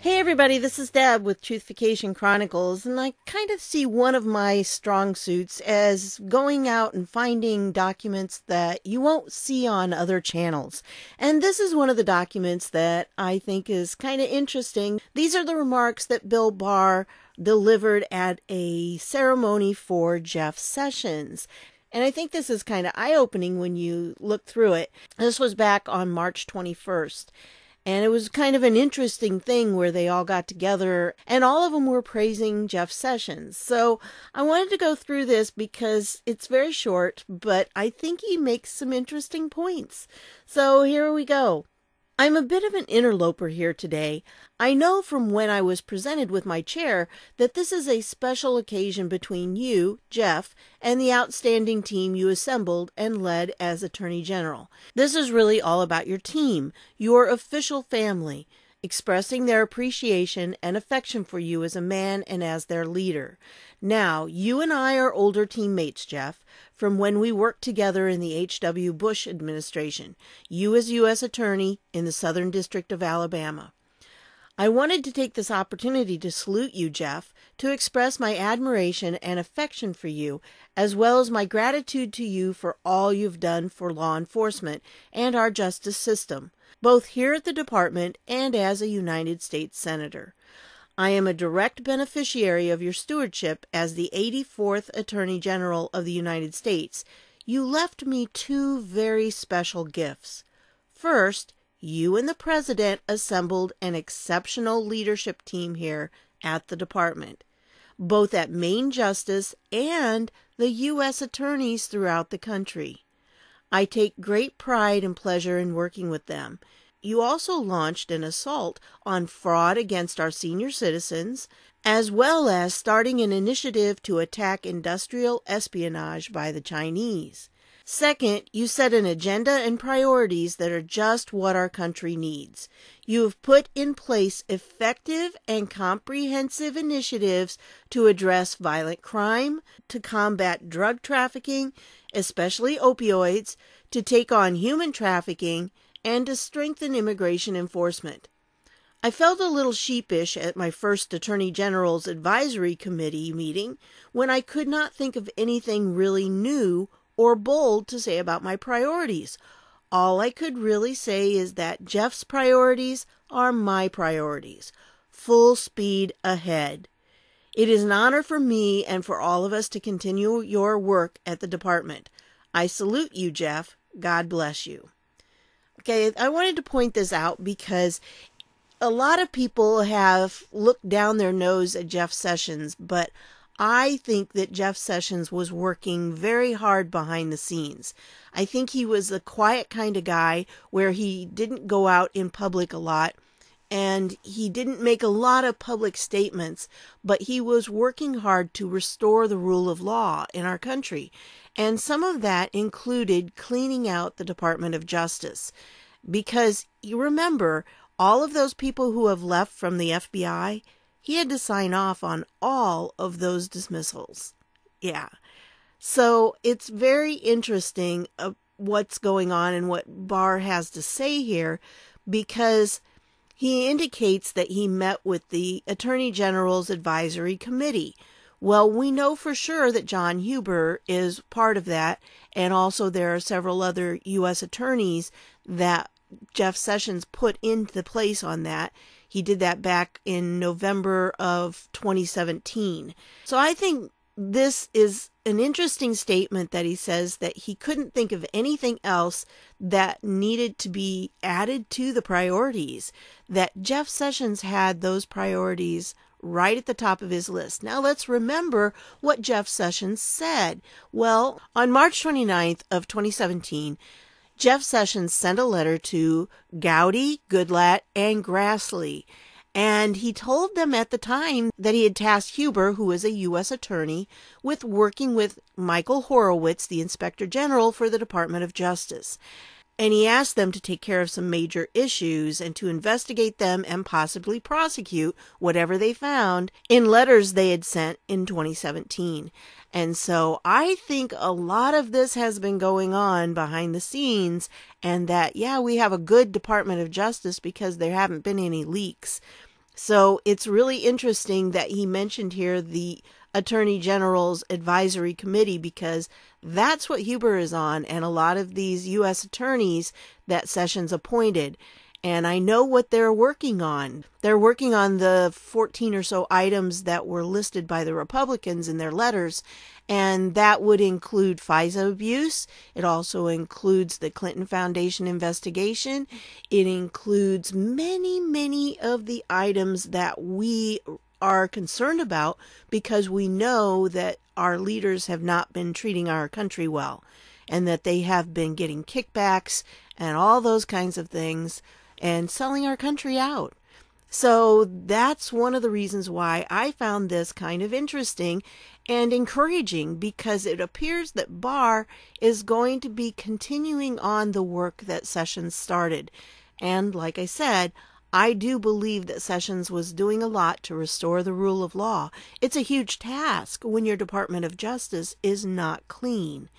Hey everybody, this is Deb with Truthification Chronicles, and I kind of see one of my strong suits as going out and finding documents that you won't see on other channels. And this is one of the documents that I think is kind of interesting. These are the remarks that Bill Barr delivered at a ceremony for Jeff Sessions. And I think this is kind of eye-opening when you look through it. This was back on March 21st. And it was kind of an interesting thing where they all got together and all of them were praising Jeff Sessions. So I wanted to go through this because it's very short, but I think he makes some interesting points. So here we go. I'm a bit of an interloper here today. I know from when I was presented with my chair that this is a special occasion between you, Jeff, and the outstanding team you assembled and led as Attorney General. This is really all about your team, your official family, expressing their appreciation and affection for you as a man and as their leader. Now, you and I are older teammates, Jeff, from when we worked together in the H.W. Bush administration, you as U.S. Attorney in the Southern District of Alabama. I wanted to take this opportunity to salute you, Jeff, to express my admiration and affection for you, as well as my gratitude to you for all you've done for law enforcement and our justice system, both here at the department and as a United States Senator. I am a direct beneficiary of your stewardship as the 84th Attorney General of the United States. You left me two very special gifts. First, you and the President assembled an exceptional leadership team here at the department, both at Main Justice and the U.S. attorneys throughout the country. I take great pride and pleasure in working with them. You also launched an assault on fraud against our senior citizens, as well as starting an initiative to attack industrial espionage by the Chinese. Second, you set an agenda and priorities that are just what our country needs. You have put in place effective and comprehensive initiatives to address violent crime, to combat drug trafficking, especially opioids, to take on human trafficking, and to strengthen immigration enforcement. I felt a little sheepish at my first Attorney General's Advisory Committee meeting when I could not think of anything really new or bold to say about my priorities. All I could really say is that Jeff's priorities are my priorities. Full speed ahead. It is an honor for me and for all of us to continue your work at the department. I salute you, Jeff. God bless you. Okay, I wanted to point this out because a lot of people have looked down their nose at Jeff Sessions, but I think that Jeff Sessions was working very hard behind the scenes. I think he was the quiet kind of guy where he didn't go out in public a lot and he didn't make a lot of public statements, but he was working hard to restore the rule of law in our country. And some of that included cleaning out the Department of Justice. Because you remember, all of those people who have left from the FBI, he had to sign off on all of those dismissals. Yeah. So it's very interesting what's going on and what Barr has to say here, because he indicates that he met with the Attorney General's Advisory Committee. Well, we know for sure that John Huber is part of that, and also there are several other U.S. attorneys that Jeff Sessions put into place on that. He did that back in November of 2017. So I think this is an interesting statement that he says that he couldn't think of anything else that needed to be added to the priorities, that Jeff Sessions had those priorities right at the top of his list. Now let's remember what Jeff Sessions said. Well, on March 29th of 2017, Jeff Sessions sent a letter to Gowdy, Goodlatte, and Grassley, and he told them at the time that he had tasked Huber, who is a U.S. attorney, with working with Michael Horowitz, the Inspector General for the Department of Justice. And he asked them to take care of some major issues and to investigate them and possibly prosecute whatever they found in letters they had sent in 2017. And so I think a lot of this has been going on behind the scenes, and that, yeah, we have a good Department of Justice because there haven't been any leaks. So it's really interesting that he mentioned here the Attorney General's Advisory Committee, because that's what Huber is on, and a lot of these U.S. attorneys that Sessions appointed. And I know what they're working on. They're working on the 14 or so items that were listed by the Republicans in their letters, and that would include FISA abuse. It also includes the Clinton Foundation investigation. It includes many, many of the items that we are concerned about because we know that our leaders have not been treating our country well, and that they have been getting kickbacks and all those kinds of things and selling our country out. So that's one of the reasons why I found this kind of interesting and encouraging, because it appears that Barr is going to be continuing on the work that Sessions started. And like I said, I do believe that Sessions was doing a lot to restore the rule of law. It's a huge task when your Department of Justice is not clean.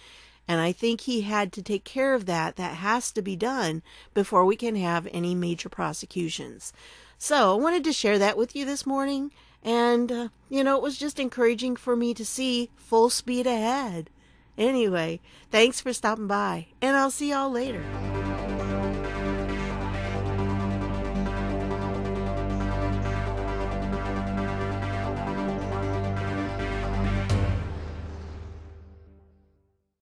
And I think he had to take care of that. That has to be done before we can have any major prosecutions. So I wanted to share that with you this morning. And, it was just encouraging for me to see full speed ahead. Anyway, thanks for stopping by, and I'll see y'all later.